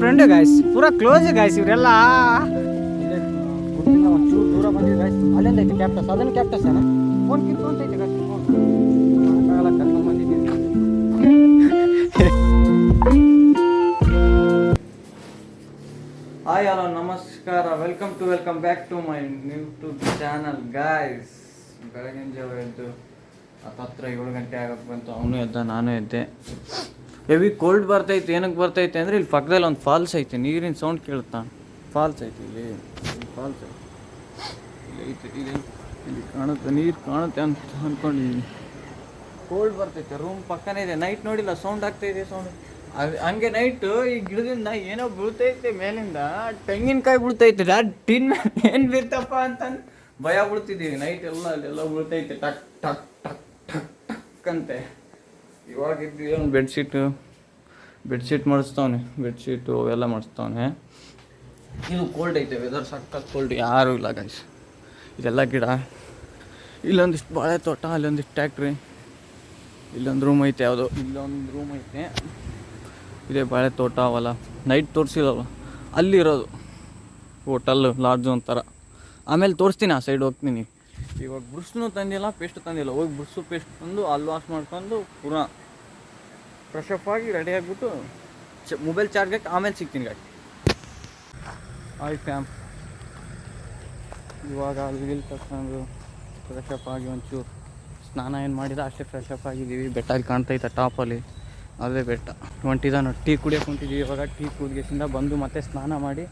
Friend guys, ಪೂರಾ close guys ಇವರೆಲ್ಲ. ಒಂಚೂರು ದೂರ ಬಂದಿದೆ ಗಾಯ್ಸ್. ಅಲ್ಲಿಂದ ಐತೆ ಕ್ಯಾಪ್ಟಸ್, ಅದನ್ನು ಕ್ಯಾಪ್ಟಸ್ ಅಲ್ಲ ಫೋನ್ ಕಿತ್ಕೊಂತೈತೆ ಗಾಯ್ಸ್. ಕರ್ಕೊಂಡ್ ಬಂದಿದ್ದೀವಿ. ಹಾಯ್ ಹಲೋ ನಮಸ್ಕಾರ, welcome back to my YouTube channel guys. ಬೆಳಗಿನ ಜಾವ ಎದ್ದು ಹತ್ರ 7 ಗಂಟೆ ಆಗಕ್ಕೆ ಬಂತು. ಅವನು ಎದ್ದ, ನಾನು ಎದ್ದೆ. ಹೆವಿ ಕೋಲ್ಡ್ ಬರ್ತೈತೆ. ಏನಕ್ಕೆ ಬರ್ತೈತೆ ಅಂದರೆ ಇಲ್ಲಿ ಪಕ್ಕದಲ್ಲಿ ಒಂದು ಫಾಲ್ಸ್ ಐತೆ, ನೀರಿನ ಸೌಂಡ್ ಕೇಳುತ್ತಾ. ಫಾಲ್ಸ್ ಐತೆ ಇಲ್ಲಿ ಫಾಲ್ಸ್ ಐತೆ, ಇಲ್ಲಿ ಕಾಣುತ್ತೆ, ನೀರು ಕಾಣುತ್ತೆ ಅಂತ ಅಂದ್ಕೊಂಡಿದ್ದೀನಿ. ಕೋಲ್ಡ್ ಬರ್ತೈತೆ. ರೂಮ್ ಪಕ್ಕನೇ ಇದೆ. ನೈಟ್ ನೋಡಿಲ್ಲ, ಸೌಂಡ್ ಆಗ್ತಾಯಿದೆ ಸೌಂಡ್. ಹಂಗೆ ನೈಟು ಈ ಗಿಡದಿಂದ ಏನೋ ಬೀಳ್ತೈತೆ ಮೇಲಿಂದ, ತೆಂಗಿನಕಾಯಿ ಬೀಳ್ತೈತೆ. ಟಿನ್ ಏನು ಬೀರ್ತಪ್ಪ ಅಂತಂದು ಭಯ ಬೀಳ್ತಿದ್ದೀವಿ. ನೈಟ್ ಎಲ್ಲ ಅಲ್ಲೆಲ್ಲ ಬೀಳ್ತೈತೆ, ಟಕ್ ಟಕ್ ಟಕ್ ಟಕ್ ಟಕ್ ಅಂತೆ. ಇವಾಗಿದ್ದು ಏನು ಬೆಡ್ಶೀಟ್ ಮಾಡಿಸ್ತವನೆ, ಬೆಡ್ಶೀಟು ಅವೆಲ್ಲ ಮಾಡಿಸ್ತವನೆ. ಇದು ಕೋಲ್ಡ್ ಐತೆ, ವೆದರ್ ಸಕ್ಕತ್ ಕೋಲ್ಡ್. ಯಾರೂ ಇಲ್ಲ ಗೈಸ್. ಇದೆಲ್ಲ ಗಿಡ, ಇಲ್ಲೊಂದಿಷ್ಟು ಬಾಳೆ ತೋಟ, ಅಲ್ಲೊಂದಿಷ್ಟು ಟ್ಯಾಕ್ಟ್ರಿ, ಇಲ್ಲೊಂದು ರೂಮ್ ಐತೆ, ಯಾವುದೋ ಇಲ್ಲೊಂದು ರೂಮ್ ಐತೆ. ಇದೇ ಬಾಳೆ ತೋಟ ಅವಲ್ಲ. ನೈಟ್ ತೋರಿಸಿಲ್ಲವ, ಅಲ್ಲಿರೋದು ಹೋಟೆಲ್ಲು ಲಾಡ್ಜು ಒಂಥರ. ಆಮೇಲೆ ತೋರಿಸ್ತೀನಿ, ಆ ಸೈಡ್ ಹೋಗ್ತೀನಿ. ಇವಾಗ ಬ್ರಷ್ನೂ ತಂದಿಲ್ಲ, ಪೇಸ್ಟ್ ತಂದಿಲ್ಲ. ಹೋಗಿ ಬ್ರಷ್ಷು ಪೇಸ್ಟ್ ತಂದು ಅಲ್ಲಿ ವಾಶ್ ಮಾಡ್ಕೊಂಡು ಪುನಃ ಫ್ರೆಶ್ ಅಪ್ ಆಗಿ ರೆಡಿ ಆಗಿಬಿಟ್ಟು ಮೊಬೈಲ್ ಚಾರ್ಜಕ್ಕೆ ಆಮೇಲೆ ಸಿಗ್ತೀನಿ ಗಾಡಿ. ಆಯ್ ಫ್ಯಾಮ್. ಇವಾಗ ಅಲ್ಲಿ ತಗೊಂಡು ಫ್ರೆಶ್ ಅಪ್ ಆಗಿ ಒಂಚೂರು ಸ್ನಾನ ಏನು ಮಾಡಿದ ಅಷ್ಟೇ ಫ್ರೆಶ್ ಅಪ್ ಆಗಿದ್ದೀವಿ. ಬೆಟ್ಟ ಅಲ್ಲಿ ಕಾಣ್ತೈತೆ ಟಾಪಲ್ಲಿ, ಅದೇ ಬೆಟ್ಟ. ಹೊಂಟಿದ ನೋಡಿ, ಟೀ ಕುಡಿಯೋಕೆ ಹೊಂಟಿದ್ದೀವಿ. ಇವಾಗ ಟೀ ಕುಡಿಯೋದ್ರಿಂದ ಬಂದು ಮತ್ತೆ ಸ್ನಾನ ಮಾಡಿ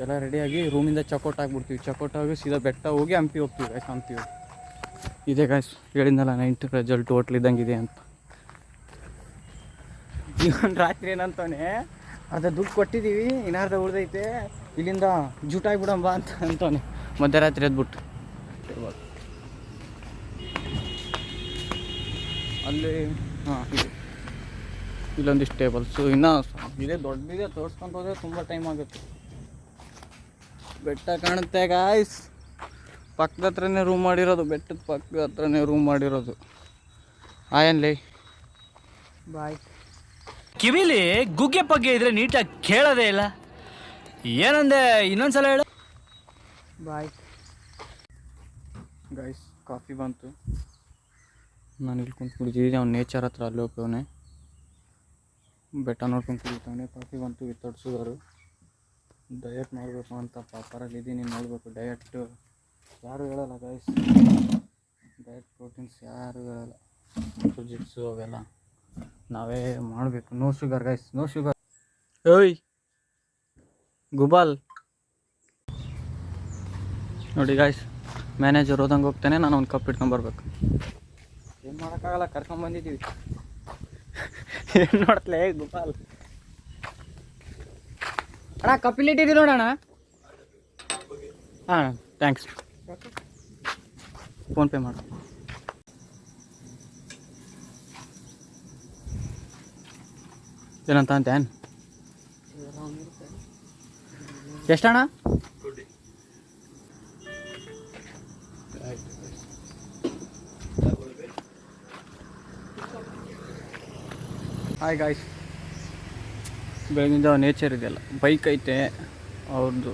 ಎಲ್ಲ ರೆಡಿಯಾಗಿ ರೂಮಿಂದ ಚೆಕ್ಔಟ್ ಆಗಿಬಿಡ್ತೀವಿ. ಚೆಕ್ಔಟ್ ಆಗಿ ಸೀದಾ ಬೆಟ್ಟ ಹೋಗಿ ಹಂಪಿ ಹೋಗ್ತೀವಿ ಗಾಯ್ಸ್. ಹಂಪಿ ಇದೇ ಗಾಯ್ಸ್, ಹೇಳಿದ್ನಲ್ಲ 9th ರಿಸಲ್ಟ್ ಹೋಟ್ಲ್ ಇದ್ದಂಗಿದೆ ಅಂತ. ಇವನ್ ರಾತ್ರಿ ಏನಂತವನೆ, ಅದು ದುಡ್ಡು ಕೊಟ್ಟಿದ್ದೀವಿ, ಇನ್ನಾರ್ಧ ಉಳ್ದೈತೆ, ಇಲ್ಲಿಂದ ಜೂಟಾಗಿಬಿಡಂಬ ಅಂತ ಅಂತವನೆ. ಮಧ್ಯರಾತ್ರಿ ಎದ್ಬಿಟ್ಟು ಅಲ್ಲಿ ಇದು ಇಲ್ಲೊಂದಿಷ್ಟು ಟೇಬಲ್ಸು ಇನ್ನೂ ಇದೇ ದೊಡ್ಡದಿದೆ. ತೋರಿಸ್ಕೊಂಡು ಹೋದರೆ ತುಂಬ ಟೈಮ್ ಆಗುತ್ತೆ. ಬೆಟ್ಟ ಕಾಣುತ್ತೆ ಗಾಯ್ಸ್. ಪಕ್ಕದ ಹತ್ರನೇ ರೂಮ್ ಮಾಡಿರೋದು, ಬೆಟ್ಟದ ಪಕ್ಕದ ಹತ್ರನೇ ರೂಮ್ ಮಾಡಿರೋದು. ಆಯನ್ಲಿ ಬಾಯ್. ಕಿವಿಲಿ ಗುಗ್ಗೆ ಪಗ್ಗೆ ಇದ್ರೆ ನೀಟಾಗಿ ಕೇಳೋದೇ ಇಲ್ಲ. ಏನಂದೆ, ಇನ್ನೊಂದ್ಸಲ ಹೇಳು. Bye guys. ಕಾಫಿ ಬಂತು, ನಾನು ಇಲ್ಲಿ ಕುಂತು ಕುಡಿತಿದ್ದೀನಿ. ಅವ್ನು ನೇಚರ್ ಹತ್ರ ಅಲ್ಲಿ ಹೋಗ್ತವನೆ, ಬೆಟ್ಟ ನೋಡ್ಕೊಂಡು ಕುಡಿತಾವನೆ. ಕಾಫಿ ಬಂತು ವಿತೌಟ್ ಶುಗರು. ಡಯಟ್ ಮಾಡಬೇಕು ಅಂತ ಪಾಪರಾಗಿದ್ದೀನಿ, ನೋಡಬೇಕು. ಡಯಟ್ ಯಾರೂ ಹೇಳೋಲ್ಲ ಗೈಸ್, ಡಯಟ್ ಪ್ರೋಟೀನ್ಸ್ ಯಾರೂ ಹೇಳೋಲ್ಲ. ಜಿಟ್ಸು ಅವೆಲ್ಲ ನಾವೇ ಮಾಡಬೇಕು. No sugar guys, no sugar. ಓಯ್ ಗುಬಾಲ್ ನೋಡಿ ಗಾಯ್ಸ್, ಮ್ಯಾನೇಜರ್ ಹೋದಂಗೆ ಹೋಗ್ತಾನೆ, ನಾನು ಒಂದು ಕಪ್ ಇಟ್ಕೊಂಬರ್ಬೇಕು. ಏನು ಮಾಡೋಕ್ಕಾಗಲ್ಲ, ಕರ್ಕೊಂಬಂದಿದ್ದೀವಿ. ಏನು ನೋಡ್ತಲೇ ಗುಬಾಲ್. ಅಣ್ಣ ಕಪ್ಪಿಲಿಟ್ಟಿದ್ದೀವಿ ನೋಡೋಣ. ಹಾಂ ಥ್ಯಾಂಕ್ಸ್. ಫೋನ್ಪೇ ಮಾಡು. ಏನಂತ ಅಂತೇನು ಎಷ್ಟಣ್ಣ? Hi guys. ಬೆಳಗಿಂದ ನೇಚರ್ ಇದೆಯಲ್ಲ, ಬೈಕ್ ಐತೆ ಅವ್ರದ್ದು.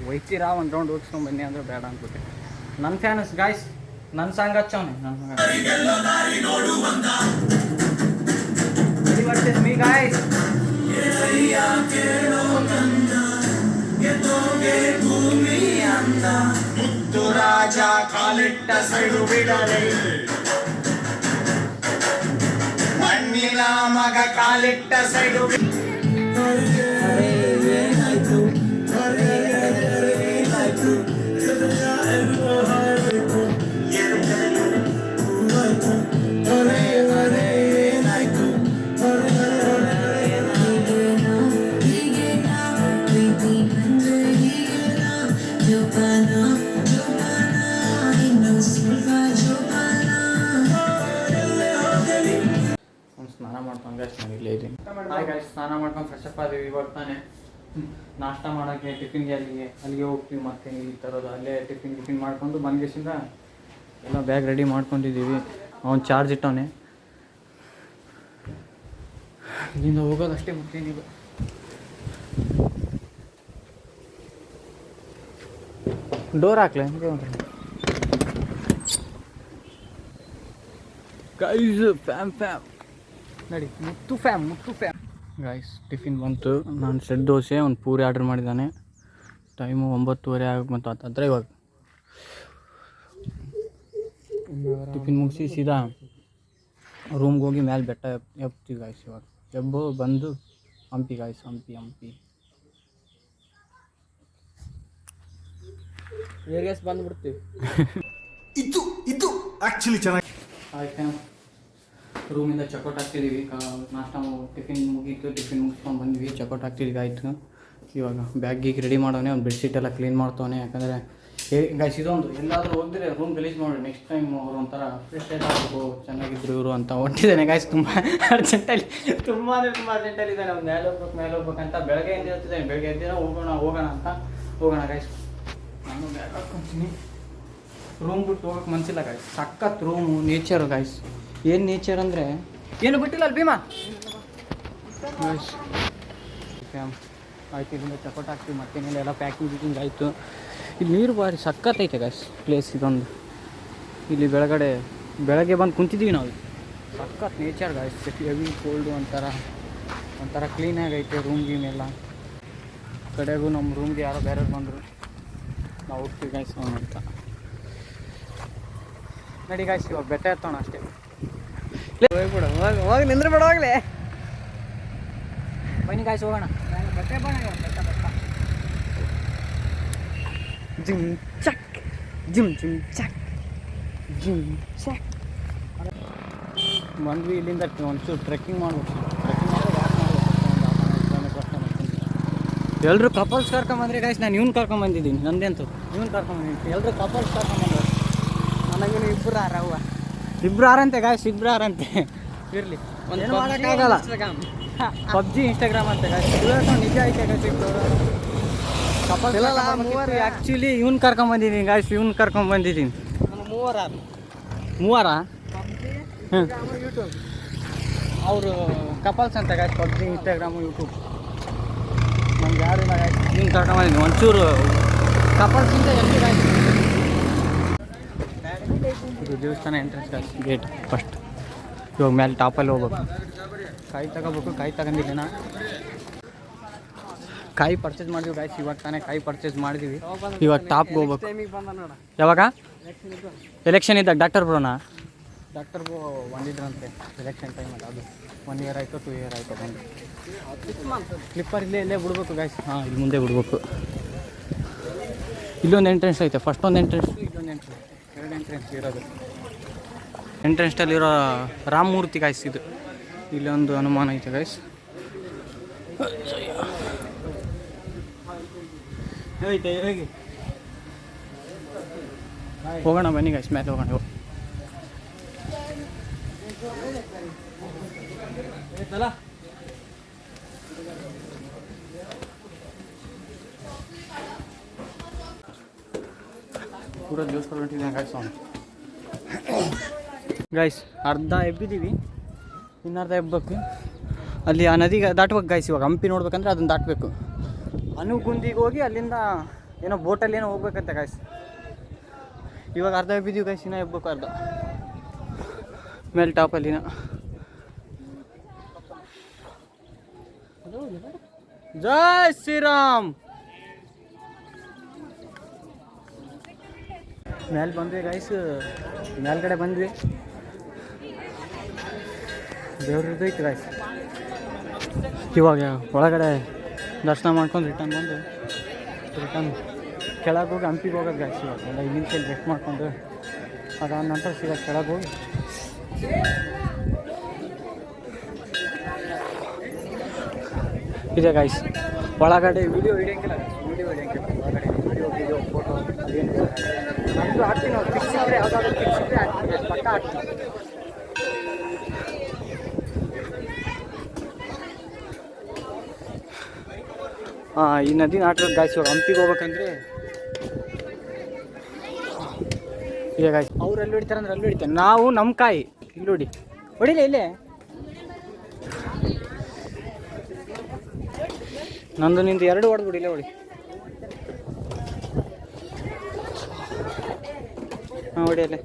ಒಯ್ತೀರಾ ಒಂದು ರೌಂಡ್ ಹೋಗಿಸ್ಕೊಂಡು ಬನ್ನಿ ಅಂದರೆ ಬೇಡ ಅಂದ್ಬಿಟ್ಟೆ. ನನ್ನ ಫ್ಯಾನಸ್ ಗಾಯ್ಸ್, ನನ್ನ ಸಾಂಗ್ ಹಚ್ಚವನೆ. ನನ್ನ ಮೀ ಗಾಯ್ಸ್. ಮುದ್ದು ರಾಜ ಕಾಲಿಟ್ಟ ಸೈಡು ಬಿಡಲೇ, ಮಣ್ಣಿನ ಮಗ ಕಾಲಿಟ್ಟ ಸೈಡು. ಸ್ನಾನ ಮಾಡ್ಕೊಂಡು ಗಾಯ್ಸ್, ನಾನು ಇಲ್ಲೇ ಇದ್ದೀನಿ. ಹಾಯ್ ಗಾಯ್ಸ್, ಸ್ನಾನ ಮಾಡ್ಕೊಂಡು ಫ್ರೆಶ್ ಅಪ್ ಆದೀವಿ. ಇವಾಗ ತಾನೆ ನಾಷ್ಟ ಮಾಡೋಕ್ಕೆ ಟಿಫಿನ್ಗೆ ಅಲ್ಲಿಗೆ ಹೋಗ್ತೀವಿ. ಮತ್ತೆ ಈ ಥರದ್ದು ಅಲ್ಲೇ ಟಿಫಿನ್ ಮಾಡ್ಕೊಂಡು ಬಂದ್ಗೆಸಿಂದ ಎಲ್ಲ ಬ್ಯಾಗ್ ರೆಡಿ ಮಾಡ್ಕೊಂಡಿದ್ದೀವಿ. ಅವ್ನು ಚಾರ್ಜ್ ಇಟ್ಟವನೆ. ಇಲ್ಲಿಂದ ಹೋಗೋದು ಅಷ್ಟೇ. ಮತ್ತೇನಿಲ್ಲ. Door ಹಾಕ್ಲೆ guys. ಫ್ಯಾಮ್ ನಡಿ, ಮುತ್ತು ಫ್ಯಾಮ್. ಗೈಸ್ ಟಿಫಿನ್ ಬಂತು. ನಾನು ಸೆಟ್ ದೋಸೆ ಒಂದು ಪೂರಿ ಆರ್ಡ್ರ್ ಮಾಡಿದ್ದಾನೆ. ಟೈಮು 9:30 ಆಗಿ ಬಂತು ಅಂತಂದರೆ ಇವಾಗ ಟಿಫಿನ್ ಮುಗಿಸಿ ಸೀದಾ ರೂಮ್ಗೆ ಹೋಗಿ ಮೇಲೆ ಬೆಟ್ಟ ಎಬ್ತೀವಿ ಗಾಯ್ಸ್. ಇವಾಗ ಎಬ್ಬು ಬಂದು ಹಂಪಿ ಗಾಯ್ಸ್, ಹಂಪಿ ಏರಿಯಾಸ್ ಬಂದುಬಿಡ್ತೀವಿ. ಇದು ಆ್ಯಕ್ಚುಲಿ ಚೆನ್ನಾಗಿ. ಆಯ್ತು, ರೂಮಿಂದ ಚೆಕ್ಔಟ್ ಆಗ್ತಿದ್ದೀವಿ. ನಾಷ್ಟ ಟಿಫಿನ್ ಮುಗೀತು, ಟಿಫಿನ್ ಮುಗಿಸ್ಕೊಂಡು ಬಂದ್ವಿ, ಚೆಕ್ಔಟ್ ಆಗ್ತಿದ್ದೀವಿ. ಆಯಿತು, ಇವಾಗ ಬ್ಯಾಗಿಗೆ ರೆಡಿ ಮಾಡೋನೆ. ಒಂದು ಬೆಡ್ಶೀಟ್ ಎಲ್ಲ ಕ್ಲೀನ್ ಮಾಡ್ತವನೆ. ಯಾಕಂದರೆ ಗೈಸ್ ಇದೊಂದು ಎಲ್ಲಾದರೂ ಹೋಗಿದ್ರೆ ರೂಮ್ ಗಲೀಜ್ ಮಾಡಿ ನೆಕ್ಸ್ಟ್ ಟೈಮ್ ಅವರು ಒಂಥರ ಫ್ರೆಶ್ ಆಗಬೇಕು, ಚೆನ್ನಾಗಿದ್ರು ಇವರು ಅಂತ ಹೊಂಟಿದ್ದಾನೆ ಗಾಯ್ಸ್. ತುಂಬ ಅರ್ಜೆಂಟಲ್ಲಿ ಇದ್ದಾನೆ. ಅವ್ನು ಮೇಲೆ ಹೋಗ್ಬೇಕಂತ ಬೆಳಗ್ಗೆಯಿಂದ ಹೇಳ್ತಿದ್ದಾನೆ. ಬೆಳಗ್ಗೆ ಎದ್ದಿನ ಹೋಗೋಣ ಅಂತ ಹೋಗೋಣ ಗಾಯ್ಸ್. ನಾನು ಬ್ಯಾಗ್ ಹಾಕ್ಕೊಂತೀನಿ. ರೂಮ್ ಬಿಟ್ಟು ಹೋಗೋಕೆ ಮನಸ್ಸಿಲ್ಲ ಗಾಯ್ಸ್. ಸಖತ್ ರೂಮು, ನೇಚರು ಗಾಯ್ಸ್. ಏನು ನೇಚರ್ ಅಂದರೆ ಏನು ಬಿಟ್ಟಿಲ್ಲ ಅಲ್ಲಿ ಭೀಮಾ ಗಾಯ್ಸ್. ಆಯ್ತು, ಇದರಿಂದ ಚಕೋಟ್ ಹಾಕ್ತೀವಿ. ಮತ್ತೇನಿಲ್ಲ, ಎಲ್ಲ ಪ್ಯಾಕಿಂಗ್ ಆಯಿತು. ಇಲ್ಲಿ ನೀರು ಭಾರಿ ಸಖತ್ತೈತೆ ಗಾಯ್ಸ್. ಪ್ಲೇಸ್ ಇದೊಂದು. ಇಲ್ಲಿ ಬೆಳಗ್ಗೆ ಬಂದು ಕುಂತಿದ್ದೀವಿ ನಾವು. ಸಖತ್ ನೇಚರ್ ಗಾಯ್ಸ್. ಹೆವಿ ಕೋಲ್ಡು, ಒಂಥರ ಕ್ಲೀನಾಗೈತೆ ರೂಮ್ ಗೀಮೆಲ್ಲ. ಕಡೆಗೂ ನಮ್ಮ ರೂಮ್ಗೆ ಯಾರೋ ಬೇರೆ ಬಂದರು. ನಾವು ಹೋಗ್ತೀವಿ ಗಾಯ್ಸ್ ಅವನು ಅಂತ. ನಡಿ ಗಾಯ್ಸ್, ಇವಾಗ ಬೆಟ್ಟ ಎತ್ತೋಣ ಅಷ್ಟೇ. ಹೋಗ್ಬಿಡ, ಹೋಗಿ ನಿಂದ್ರೆ ಬಿಡ, ಹೋಗ್ಲಿ ಬನ್ನಿ ಗಾಯ್ಸ್ ಹೋಗೋಣ. ಬೆಟ್ಟ ಬಣ್ಣ ಬೆಟ್ಟ ಜಿಮ್ ಚಕ್ ಬಂದ್ವಿ. ಇಲ್ಲಿಂದ ಒಂಚೂರು ಟ್ರೆಕ್ಕಿಂಗ್ ಮಾಡ್ಬೇಕು. ಎಲ್ಲರೂ ಕಪಲ್ಸ್ ಕರ್ಕೊಂಬಂದ್ರೆ ಗಾಯ್ಸ್. ನಾನು ಇವ್ನು ಕರ್ಕೊಂಬಂದಿದ್ದೀನಿ, ನಂದೇಂತು ಇವ್ನು ಕರ್ಕೊಂಬಂದಿದ್ದೀನಿ. ಎಲ್ಲರೂ ಕಪಲ್ಸ್ ಕರ್ಕೊಂಬಂದ್ರು. ನನಗೇನು ಇಬ್ಬರು ಆರಂತೆ ಗಾಯ್ಸ್, ಇಬ್ಬರು ಇರಲಿ. ಒಂದು ಮಾಡೋಕ್ಕಾಗಲ್ಲ. ಪಬ್ಜಿ ಇನ್ಸ್ಟಾಗ್ರಾಮ್ ಅಂತ ಗಾಯ್ಸ್. ನಿಜ ಐತೆ ಗಾಯ್ಸ್. ಕಪಲ್ಸ್ ಆ್ಯಕ್ಚುಲಿ ಇವ್ನು ಕರ್ಕೊಂಬಂದಿದ್ದೀನಿ ಗಾಯ್ಸ್. ಮೂವರಾ ಯೂಟ್ಯೂಬ್ ಅವರು ಕಪಲ್ಸ್ ಅಂತ ಗಾಯ್ಸ್. PUBG, Instagram, YouTube. ನಮ್ಗೆ ಯಾರು ಇಲ್ಲ ಗಾಯ್ಸ್. ಇವ್ನು ಕರ್ಕೊಂಬಂದಿದ್ದೀನಿ. ಒಂಚೂರು ಕಪಲ್ಸಿಂದ ಎಲ್ಲಿ ಗಾಯ್ಸ್. ಇದು ದೇವಸ್ಥಾನ ಎಂಟ್ರೆನ್ಸ್ ಗಾಯ್ಸ್, ಗೇಟ್ ಫಸ್ಟ್. ಇವಾಗ ಮೇಲೆ ಟಾಪಲ್ಲಿ ಹೋಗ್ಬೇಕು. ಕಾಯಿ ತಗೋಬೇಕು. ಕಾಯಿ ತಗೊಂಡಿಲ್ಲ. ಕಾಯಿ ಪರ್ಚೇಸ್ ಮಾಡಿದ್ವಿ ಗಾಯ್ಸ್. ಇವಾಗ ತಾನೇ ಕಾಯಿ ಪರ್ಚೇಸ್ ಮಾಡಿದ್ವಿ. ಇವಾಗ ಟಾಪ್ಗೆ ಹೋಗ್ಬೇಕು. ಯಾವಾಗ ಎಲೆಕ್ಷನ್ ಇದ್ದಾಗ ಡಾಕ್ಟರ್ ಬ್ರೋ ಬಂದಿದ್ರಂತೆ ಎಲೆಕ್ಷನ್ ಟೈಮಲ್ಲಿ. ಅದು 1 ಇಯರ್ ಆಯಿತು, 2 ಇಯರ್ ಆಯಿತು ಬಂದು. ಕ್ಲಿಪ್ಪರ್ ಇಲ್ಲೇ ಬಿಡ್ಬೇಕು ಗಾಯ್ಸ್. ಹಾಂ, ಇಲ್ಲಿ ಮುಂದೆ ಬಿಡ್ಬೇಕು. ಇಲ್ಲೊಂದು ಎಂಟ್ರೆನ್ಸ್ ಐತೆ. ಫಸ್ಟ್ ಒಂದು ಎಂಟ್ರೆನ್ಸ್, ಇಲ್ಲೊಂದು ಎಂಟ್ರೆನ್ಸ್, 2 ಎಂಟ್ರೆನ್ಸ್ ಇರೋದು. ಎಂಟ್ರೆನ್ಸ್ಟಲ್ಲಿರೋ ರಾಮಮೂರ್ತಿ ಗಾಯ್ಸ್ ಇದು. ಇಲ್ಲೊಂದು ಹನುಮಾನ ಐತೆ ಗಾಯ್ಸ್. ಹೇಗೆ ಹೋಗೋಣ ಬನ್ನಿ ಗಾಯ್ಸ್, ಮೇಲೆ ಹೋಗೋಣ. ಪೂರ ದೇವಸ್ಥಾನ ಹೊಂಟಿದ್ದೀನಿ ಗಾಯ್ಸ್. ಗಾಯ್ಸ್ ಅರ್ಧ ಎಬ್ಬಿದ್ದೀವಿ, ಇನ್ನರ್ಧ ಎಬ್ಬಬೇಕು. ಅಲ್ಲಿ ಆ ನದಿಗೆ ದಾಟ್ಬೇಕು ಗಾಯ್ಸ್. ಇವಾಗ ಹಂಪಿ ನೋಡ್ಬೇಕಂದ್ರೆ ಅದನ್ನು ದಾಟಬೇಕು. ಅನುಗುಂದಿಗೆ ಹೋಗಿ ಅಲ್ಲಿಂದ ಏನೋ ಬೋಟಲ್ಲಿ ಏನೋ ಹೋಗ್ಬೇಕಂತೆ ಗಾಯ್ಸ್. ಇವಾಗ ಅರ್ಧ ಎಬ್ಬಿದ್ದೀವಿ ಗಾಯ್ಸ್, ಇನ್ನೂ ಎಬ್ಬಬೇಕು ಅರ್ಧ. ಮೇಲೆ ಟಾಪಲ್ಲಿನ ಜೈ ಶ್ರೀರಾಮ್. ಮೇಲೆ ಬಂದ್ವಿ ಗಾಯ್ಸ್, ಮೇಲ್ಗಡೆ ಬಂದ್ವಿ. ದೇವ್ರದ್ದು ಐತೆ ಗಾಯ್ಸ್. ಇವಾಗ ಒಳಗಡೆ ದರ್ಶನ ಮಾಡ್ಕೊಂಡು ರಿಟರ್ನ್ ಕೆಳಗೆ ಹೋಗಿ ಹಂಪಿಗೆ ಹೋಗೋದು ಗಾಯ್ಸ್. ಇವಾಗ ಎಲ್ಲ ಇಲ್ಲಿನ ಕೈಲಿ ರೆಸ್ಟ್ ಮಾಡ್ಕೊಂಡು ಅದಾದ ನಂತರ ಸೀದಾ ಕೆಳಗೆ ಹೋಗಿ ಇದೆ ಗಾಯ್ಸ್. ಒಳಗಡೆ ವಿಡಿಯೋ ಹಿಡಿಯೋಂಗಿಲ್ಲ, ಒಳಗಡೆ ವಿಡಿಯೋ ಫೋಟೋ ಅದೇನು ನಮ್ಮದು ಹಾಕ್ತೀನಿ. ನಾವು ಪಿಕ್ಸ್ ಇದ್ದರೆ ಯಾವುದಾದ್ರು ಪಿಕ್ಸ್ ಇದ್ದರೆ ಹಾಕ್ತೀವಿ, ಪಕ್ಕ ಹಾಕ್ತೀವಿ. ಈ ನದಿ ನಾಟಕ ಗಾಯ್ಸ್. ಇವಾಗ ಹಂಪಿಗೆ ಹೋಗ್ಬೇಕಂದ್ರೆ ಈಗ ಗಾಯ್ಸ್ ಅವ್ರು ಎಲ್ಲಿ ಹೊಡಿತಾರೆ ಅಂದ್ರೆ ಅಲ್ಲಿ ಹೊಡಿತಾರೆ. ನಾವು ನಮ್ಮ ಕಾಯಿ ಇಲ್ಲಿ ಹೊಡಿಲ್ಲ ಇಲ್ಲೇ. ನಂದು ನಿಂದು 2 ಹೊಡೆದ್ಬಿಡಿ, ಇಲ್ಲೇ ಹೊಡಿ. ಹಾಂ ಹೊಡಿಯಲ್ಲೇ.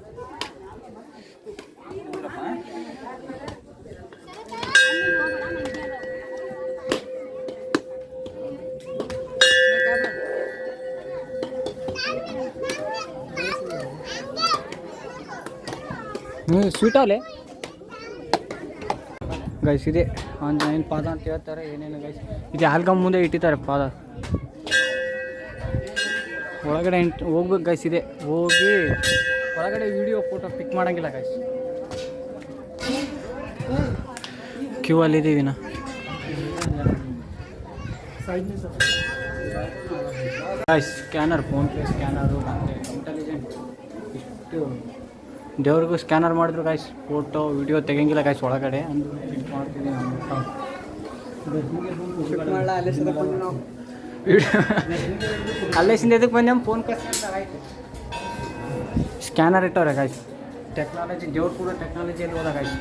ಸ್ವೀಟಲ್ಲೇ ಗೈಸ್ ಇದೆ ಆಂಜನೇಯನ ಪಾದ ಅಂತ ಹೇಳ್ತಾರೆ. ಏನೇನು ಗೈಸ್ ಇದು ಆಲ್ಗಮ್ ಮುಂದೆ ಇಟ್ಟಿದ್ದಾರೆ ಪಾದ. ಒಳಗಡೆ ಹೋಗ್ಬೇಕು ಗೈಸ್. ಇದೆ ಹೋಗಿ ಒಳಗಡೆ ವಿಡಿಯೋ ಫೋಟೋ ಪಿಕ್ ಮಾಡೋಂಗಿಲ್ಲ ಗೈಸ್. ಕ್ಯೂ ಅಲ್ಲಿ ಇದ್ದೀವಿ ನಾ. ಗೈಸ್ ಸ್ಕ್ಯಾನರ್, ಫೋನ್ಪೇ ಸ್ಕ್ಯಾನರು ಮತ್ತು ಇಂಟೆಲಿಜೆಂಟ್ ಇಷ್ಟು ದೇವ್ರಿಗೂ ಸ್ಕ್ಯಾನರ್ ಮಾಡಿದ್ರು ಗೈಸ್. ಫೋಟೋ ವಿಡಿಯೋ ತೆಗಿಯಂಗಿಲ್ಲ ಗೈಸ್ ಒಳಗಡೆ. ಅಂದು ಪಿಕ್ ಮಾಡ್ತಿದ್ದೀನಿ ಅಲ್ಲೇಸಿಂದ ಎದಕ್ಕೆ ಬಂದು ನಮ್ಮ ಫೋನ್ ಆಯ್ತು. Scanner ಇಟ್ಟವ್ರೆ guys. ಟೆಕ್ನಾಲಜಿ ದೇವ್ರು ಕೂಡ ಟೆಕ್ನಾಲಜಿಯಲ್ಲಿ ಹೋದ ಗಾಯ್ಸ್.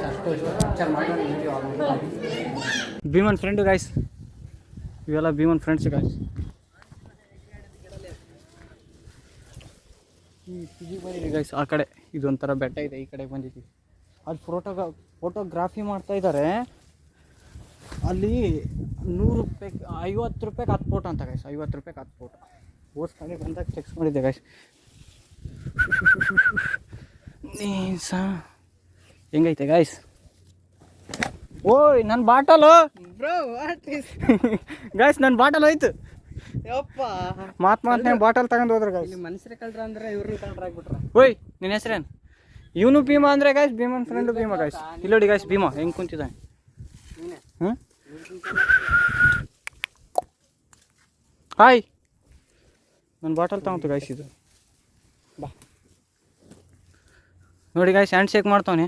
ಅಷ್ಟು ಪಿಕ್ಚರ್ ಮಾಡಿ ವಿಡಿಯೋ ಭೀಮನ್ ಫ್ರೆಂಡು ಗಾಯ್ಸ್. ಇವೆಲ್ಲ ಭೀಮನ್ ಫ್ರೆಂಡ್ಸ್ ಗಾಯ್ಸ್. ಈ ಬಂದಿದ್ದೀವಿ ಗಾಯ್ಸ್. ಆ ಕಡೆ ಇದೊಂಥರ ಬೆಟ್ಟ ಇದೆ, ಈ ಕಡೆ ಬಂದಿದ್ದೀವಿ. ಅಲ್ಲಿ ಫೋಟೋಗ್ರಾಫಿ ಮಾಡ್ತಾ ಇದ್ದಾರೆ. ಅಲ್ಲಿ 100 ರೂಪಾಯಿ 50 ರೂಪಾಯಿಗೆ 10 ಫೋಟೋ ಅಂತ ಗಾಯ್ಸ್. 50 ರೂಪಾಯಿಗೆ 10 ಫೋಟೋ. ಓಸ್ಕೊಂಡು ಬಂದಾಗ ಚೆಕ್ಸ್ ಮಾಡಿದ್ದೆ ಗಾಯ್ಸ್. ಹೆಂಗೈತೆ ಗಾಯ್ಸ್? ಓಯ್ ನನ್ನ ಬಾಟಲು ಗಾಯ್ಸ್, ನನ್ನ ಬಾಟಲ್ ಹೋಯ್ತು. ಮಾತ್ನೇ ಬಾಟಲ್ ತಗೊಂಡು ಹೋದ್ರೆ ಗಾಯ್ಸ್. ಮನುಷ್ಯರ ಕಳ್ರ ಅಂದ್ರೆ ಇವ್ರನ್ನ ಕಳ್ರ ಆಗ್ಬಿಟ್ರ. ಓಯ್ ನಿನ್ನ ಹೆಸ್ರೇನು? ಇವನು ಭೀಮಾ ಅಂದರೆ ಗಾಯ್ಸ್, ಭೀಮನ್ ಫ್ರೆಂಡು ಭೀಮಾ ಗಾಯ್ಸ್. ಇಲ್ಲೋಡಿ ಗಾಯ್ಸ್ ಭೀಮಾ ಹೆಂಗೆ ಕುಂತಿದ್ದಾನೆ. ಹ್ಞೂ ಹಾಯ್, ನನ್ನ ಬಾಟಲ್ ತಗೊಂತು ಗಾಯ್ಸ್. ಇದು ಬಾ ನೋಡಿ ಗಾಯ್ಸ್, ಹ್ಯಾಂಡ್ ಶೇಕ್ ಮಾಡ್ತಾವನೆ.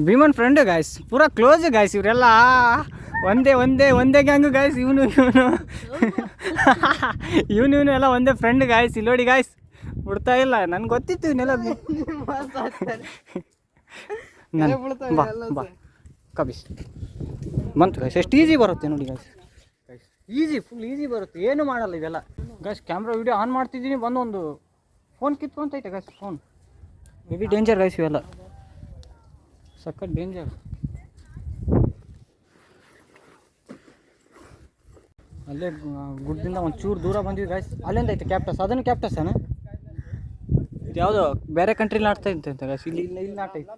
ಭೀಮನ್ ಫ್ರೆಂಡು ಗಾಯ್ಸ್, ಪೂರಾ ಕ್ಲೋಸ್ ಗಾಯ್ಸ್. ಇವರೆಲ್ಲ ಒಂದೇ ಗ್ಯಾಂಗು ಗಾಯ್ಸ್. ಇವನು ಎಲ್ಲ ಒಂದೇ ಫ್ರೆಂಡ್ ಗಾಯ್ಸ್. ಇಲ್ಲಿ ನೋಡಿ ಗಾಯ್ಸ್, ಬಿಡ್ತಾ ಇಲ್ಲ. ನನ್ಗೆ ಗೊತ್ತಿತ್ತು ಇವನ್ನೆಲ್ಲ. ಬಾ ಕಬಿಸ್ ಬಂತು ಗಾಯ್ಸ್. ಎಷ್ಟು ಈಸಿ ಬರುತ್ತೆ ನೋಡಿ ಗಾಯ್ಸ್. ಈಸಿ, ಫುಲ್ ಈಸಿ ಬರುತ್ತೆ, ಏನು ಮಾಡಲ್ಲ ಇವೆಲ್ಲ ಗಾಯ್ಸ್. ಕ್ಯಾಮ್ರಾ ವಿಡಿಯೋ ಆನ್ ಮಾಡ್ತಿದ್ದೀನಿ, ಬಂದೊಂದು ಫೋನ್ ಕಿತ್ಕೊಂತೈತೆ guys. Phone heavy danger guys. ಇವೆಲ್ಲ ಸಖತ್ ಡೇಂಜರ್. ಅಲ್ಲೇ ಗುಡ್ಡದಿಂದ ಒಂಚೂರು ದೂರ ಬಂದಿದ್ದು ಗಾಯ್ಸ್. ಅಲ್ಲಿಂದ ಐತೆ ಕ್ಯಾಪ್ಟಸ್. ಅದನ್ನು ಕ್ಯಾಪ್ಟಸ್ಸೇನ? ಇದು ಯಾವುದೋ ಬೇರೆ ಕಂಟ್ರಿಲಿ ಆಡ್ತಾ ಇತ್ತು ಅಂತ ಗಾಯ್ಸ್. ಇಲ್ಲಿ ಆಟೈತೆ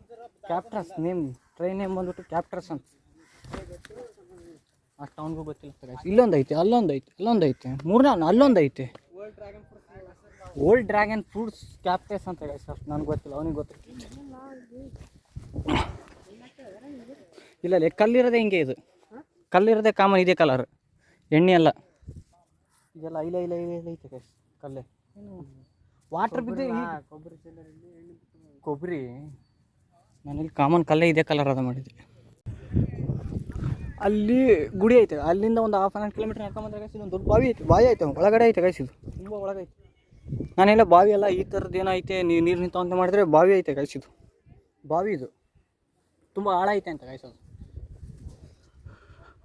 ಕ್ಯಾಪ್ಟಸ್. ನೇಮ್ ಟ್ರೈನ್ ನೇಮ್ ಬಂದ್ಬಿಟ್ಟು ಕ್ಯಾಪ್ಟಸ್ ಅಂತ. ಅಷ್ಟು ಅವನಿಗೂ ಗೊತ್ತಿಲ್ಲ ಗಾಯ್ಸ್. ಇಲ್ಲೊಂದೈತೆ, ಅಲ್ಲೊಂದೈತೆ, ಅಲ್ಲೊಂದೈತೆ. ಓಲ್ಡ್ ಡ್ರ್ಯಾಗನ್ ಫ್ರೂಟ್ಸ್ ಕ್ಯಾಪ್ಟಸ್ ಅಂತ ಗಾಯ್ಸ್. ಅಷ್ಟು ನನಗೆ ಗೊತ್ತಿಲ್ಲ, ಅವನಿಗೆ ಗೊತ್ತಿಲ್ಲ. ಇಲ್ಲ ಕಲ್ಲಿರೋದೇ ಹಿಂಗೆ. ಇದು ಕಲ್ಲಿರೋದೇ ಕಾಮನ್. ಇದೇ ಕಲರ್, ಎಣ್ಣೆ ಅಲ್ಲ ಇದೆಲ್ಲ. ಇಲ್ಲ ಐತೆ ಗಾಯ್ಸ್ ಕಲ್ಲೇ. ವಾಟ್ರ್ ಬಿದ್ದು ಕೊಬ್ಬರಿ ನಾನಿಲ್ಲಿ ಕಾಮನ್ ಕಲ್ಲೇ ಇದೇ ಕಲರ್ ಅದ ಮಾಡಿದ್ದೆ. ಅಲ್ಲಿ ಗುಡಿ ಐತೆ. ಅಲ್ಲಿಂದ ಒಂದು 1/2 ಕಿಲೋಮೀಟರ್ ನಡ್ಕೊಂಬಂದ್ರೆ ಗಾಯ್ಸ್ ಇದೊಂದು ದೊಡ್ಡ ಬಾವಿ ಐತೆ. ಒಳಗಡೆ ಐತೆ ಗಾಯ್ಸ್. ಇದು ತುಂಬ ಒಳಗೈತೆ. ನಾನೆಲ್ಲ ಬಾವಿ ಎಲ್ಲ ಈ ಥರದ್ದು ಏನೋ ಐತೆ, ನೀರು ನಿಂತ ಅಂತ ಮಾಡಿದ್ರೆ ಬಾವಿ ಐತೆ ಗಾಯ್ಸ್. ಇದು ಬಾವಿ, ಇದು ತುಂಬ ಆಳ ಐತೆ ಅಂತ ಗಾಯ್ಸ್. ಅದು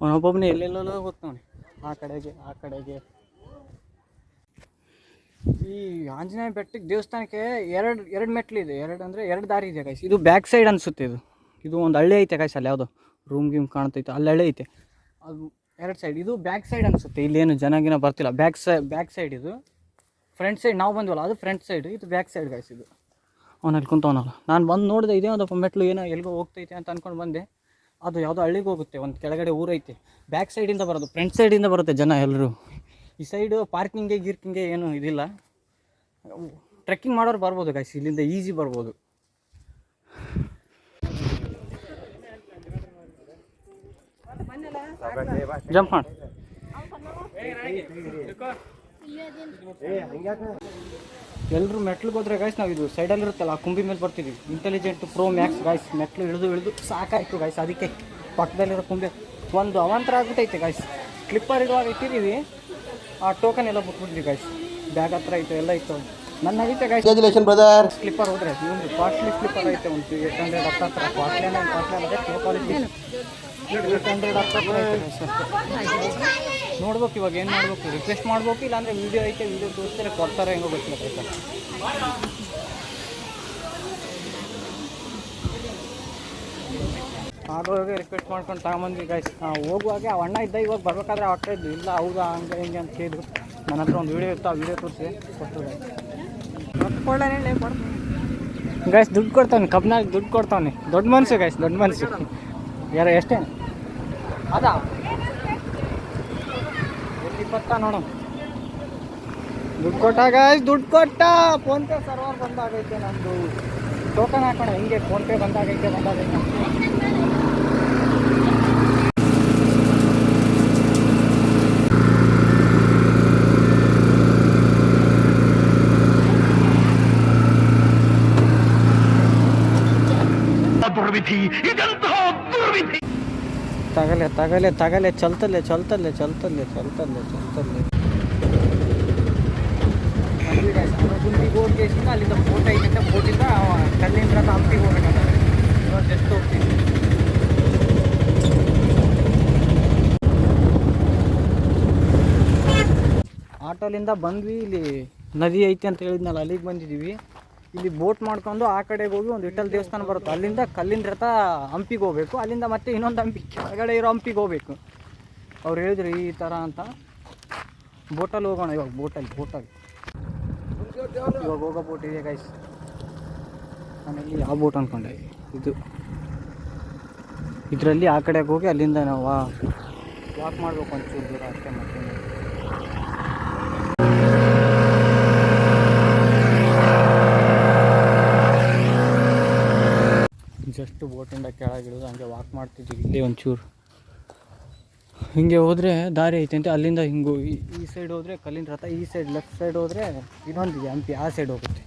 ಅವನೊಬ್ಬೊಬ್ಬನೇ ಎಲ್ಲೆಲ್ಲೋ ಹೋಗ್ತಾವನೆ, ಆ ಕಡೆಗೆ. ಈ ಆಂಜನೇಯ ಬೆಟ್ಟಕ್ಕೆ ದೇವಸ್ಥಾನಕ್ಕೆ ಎರಡು ಮೆಟ್ಲು ಇದೆ. ಎರಡು ದಾರಿ ಇದೆ ಗಾಯ್ಸ್. ಇದು ಬ್ಯಾಕ್ ಸೈಡ್ ಅನಿಸುತ್ತೆ. ಇದು ಒಂದು ಹಳ್ಳಿ ಐತೆ ಗಾಯ್ಸ್. ಅಲ್ಲಿ ಯಾವುದೋ ರೂಮ್ ಕಾಣ್ತೈತೆ, ಅಲ್ಲಿ ಹಳ್ಳಿ ಐತೆ. ಅದು 2 ಸೈಡ್. ಇದು ಬ್ಯಾಕ್ ಸೈಡ್ ಅನಿಸುತ್ತೆ. ಇಲ್ಲೇನು ಜನಗಿನ ಬರ್ತಿಲ್ಲ. ಬ್ಯಾಕ್ ಸೈಡ್ ಇದು. ಫ್ರಂಟ್ ಸೈಡ್ ನಾವು ಬಂದ್ವಲ್ಲ, ಅದು ಫ್ರಂಟ್ ಸೈಡ್. ಇದು ಬ್ಯಾಕ್ ಸೈಡ್ ಗಾಯ್ಸ್. ಇದು ಅವನಲ್ಲಿ ಕುಂತವನಲ್ಲ. ನಾನು ಬಂದು ನೋಡಿದೆ, ಇದೇ ಒಂದು ಮೆಟ್ಲು ಏನೋ ಎಲ್ಲಿಗೋ ಹೋಗ್ತೈತೆ ಅಂತ ಅಂದ್ಕೊಂಡು ಬಂದೆ. ಅದು ಯಾವುದೋ ಹಳ್ಳಿಗೆ ಹೋಗುತ್ತೆ. ಒಂದು ಕೆಳಗಡೆ ಊರೈತೆ. ಬ್ಯಾಕ್ ಸೈಡಿಂದ ಬರೋದು, ಫ್ರಂಟ್ ಸೈಡಿಂದ ಬರುತ್ತೆ ಜನ ಎಲ್ಲರೂ. ಈ ಸೈಡು ಪಾರ್ಕಿಂಗ್ಗೆ ಏನು ಇದಿಲ್ಲ. ಟ್ರೆಕ್ಕಿಂಗ್ ಮಾಡೋರು ಬರ್ಬೋದು ಗಾಯ್ಸ್. ಇಲ್ಲಿಂದ ಈಸಿ ಬರ್ಬೋದು. ಜಂಪ್ ಮಾಡಿ. ಎಲ್ಲರೂ ಮೆಟ್ಲಿಗೆ ಹೋದ್ರೆ ಗಾಯ್ಸ್, ನಾವು ಇದು ಸೈಡಲ್ಲಿ ಇರುತ್ತಲ್ಲ ಆ ಕುಂಬಿ ಮೇಲೆ ಬರ್ತಿದ್ವಿ. Intelligent pro Max guys. ಮೆಟ್ಲು ಇಳಿದು ಸಾಕಾಯಿತು ಗಾಯ್ಸ್. ಅದಕ್ಕೆ ಪಕ್ಕದಲ್ಲಿರೋ ಕುಂಬಿ ಒಂದು ಅವಾಂತರ ಆಗ್ಬಿಟ್ಟೈತೆ ಗಾಯ್ಸ್. ಕ್ಲಿಪ್ಪರ್ ಇಡುವಾಗ ಇಟ್ಟಿದ್ದೀವಿ, ಆ ಟೋಕನ್ ಎಲ್ಲ ಬಿಟ್ಬಿಟ್ಟಿದ್ವಿ ಗಾಯ್ಸ್. ಬ್ಯಾಗ್ ಹತ್ರ ಐತೆ, ಎಲ್ಲ ಇತ್ತು. ನನ್ನ ಐತೆ ಗೈಸ್ ಕಂಗ್ರ್ಯಾಚುಲೇಷನ್ ಬ್ರದರ್. ಸ್ಲಿಪ್ಪರ್ ಹೋದ್ರೆ ಒಂದು ಕಾಸ್ಟ್ಲಿ ಸ್ಲಿಪ್ಪರ್ ಐತೆ ಒಂದು 800 ಹತ್ರ ಕಾಸ್ಟ್ಲಿ ಅದೇ ಕ್ವಾಲಿಟಿ 800 ಹತ್ರ ನೋಡ್ಬೇಕು. ಇವಾಗ ಏನು ಮಾಡ್ಬೇಕು, ರಿಕ್ವೆಸ್ಟ್ ಮಾಡ್ಬೇಕು, ಇಲ್ಲಾಂದ್ರೆ ವೀಡಿಯೋ ಐತೆ, ವೀಡಿಯೋ ತೋರಿಸ್ತಾರೆ ಕೊಡ್ತಾರೆ, ಹೆಂಗೋ ಗೊತ್ತಿಲ್ಲ ಆಯ್ತಾ. ಆದೊಳಗೆ ರಿಕ್ವೆಸ್ಟ್ ಮಾಡ್ಕೊಂಡು ತಗೊಂಬಂದ್ವಿ ಗೈಸ್. ಹೋಗುವಾಗ ಆ ಅಣ್ಣ ಇದ್ದ, ಇವಾಗ ಬರ್ಬೇಕಾದ್ರೆ ಆಗ್ತಾ ಇದ್ದು ಇಲ್ಲ ಹೌದಾ ಹಂಗೆ ಹಿಂಗೆ ಅಂತ ಕೇಳಿದ್ರು. ನನ್ನ ಹತ್ರ ಒಂದು ವೀಡಿಯೋ ಇತ್ತು, ಆ ವೀಡಿಯೋ ತೋರಿಸಿ ಕೊಟ್ಟರು ಗೈಸ್. ದುಡ್ಡು ಕೊಡ್ತಾನೆ, ಕಬ್ನಾಗ ದುಡ್ಡು ಕೊಡ್ತಾನೆ. ದೊಡ್ಡ ಮನಸ್ಸು ಗೈಸ್, ದೊಡ್ಡ ಮನಸ್ಸು. ಯಾರ ಎಷ್ಟೇ ಅದಾ 20 ನೋಡು. ದುಡ್ಡು ಕೊಟ್ಟ ಗೈಸ್, ದುಡ್ಡು ಕೊಟ್ಟ. ಫೋನ್ಪೇ ಸರ್ವರ್ ಬಂದಾಗೈತೆ ನಂದು. ಟೋಕನ್ ಹಾಕೋಣ ಹಿಂಗೆ, ಫೋನ್ಪೇ ಬಂದಾಗೈತೆ. ತಗಲೆ ತಗಲೆ ತಗಲೆ ಚಲ್ತಲ್ಲೇ ಚಲ್ತಲ್ಲೇ ಚಲ್ತಲ್ಲೇ ಚಲ್ತಲ್ಲೇ ಚಲ್ತಲ್ಲೇ ಗುಂಡಿಗೆ ಹೋಗಿ ಅಲ್ಲಿಂದ ಬೋಟ್ ಐತೆ. ಬೋಟಿಂದ ಕಲ್ಲಿಂದ ಹಂಪಿಗೆ ಹೋಗ್ಬೇಕಂತ ಇವಾಗ ಜಸ್ಟ್ ಹೋಗ್ತೀವಿ. ಆಟೋಲಿಂದ ಬಂದ್ವಿ. ಇಲ್ಲಿ ನದಿ ಐತೆ ಅಂತ ಹೇಳಿದ್ನಲ್ಲ, ಅಲ್ಲಿಗೆ ಬಂದಿದ್ದೀವಿ. ಇಲ್ಲಿ ಬೋಟ್ ಮಾಡ್ಕೊಂಡು ಆ ಕಡೆಗೆ ಹೋಗಿ ಒಂದು ವಿಠ್ಠಲ ದೇವಸ್ಥಾನ ಬರುತ್ತೆ, ಅಲ್ಲಿಂದ ಕಲ್ಲಿನ ರಥ ಹಂಪಿಗೆ ಹೋಗ್ಬೇಕು. ಅಲ್ಲಿಂದ ಮತ್ತೆ ಇನ್ನೊಂದು ಹಂಪಿ ಕೆಳಗಡೆ ಇರೋ ಹಂಪಿಗೆ ಹೋಗ್ಬೇಕು. ಅವ್ರು ಹೇಳಿದ್ರು ಈ ಥರ ಅಂತ. ಬೋಟಲ್ಲಿ ಹೋಗೋಣ ಇವಾಗ. ಬೋಟಲ್ಲಿ ಇವಾಗ ಹೋಗೋ ಬೋಟ್ ಇದೆ ಗೈಸ್. ನಾನಲ್ಲಿ ಯಾವ ಬೋಟ್ ಅಂದ್ಕೊಂಡೆ, ಇದರಲ್ಲಿ ಆ ಕಡೆಗೆ ಹೋಗಿ ಅಲ್ಲಿಂದ ನಾವು ವಾಕ್ ಮಾಡಬೇಕು ಒಂಚೂರು ದೂರ ಅಷ್ಟೇ. ಮತ್ತೆ ಜಸ್ಟ್ ಬೋಟಿಂದ ಕೆಳಗಿಳಿದು ಹಂಗೆ ವಾಕ್ ಮಾಡ್ತಿದ್ವಿ. ಇಲ್ಲೇ ಒಂಚೂರು ಹಿಂಗೆ ಹೋದರೆ ದಾರಿ ಐತೆ ಅಂತ. ಅಲ್ಲಿಂದ ಹಿಂಗೆ ಈ ಸೈಡ್ ಹೋದರೆ ಕಲ್ಲಿನ ರಥ, ಈ ಸೈಡ್ ಲೆಫ್ಟ್ ಸೈಡ್ ಹೋದರೆ ಇನ್ನೊಂದಿದೆ ಹಂಪಿ, ಆ ಸೈಡ್ ಹೋಗುತ್ತೆ.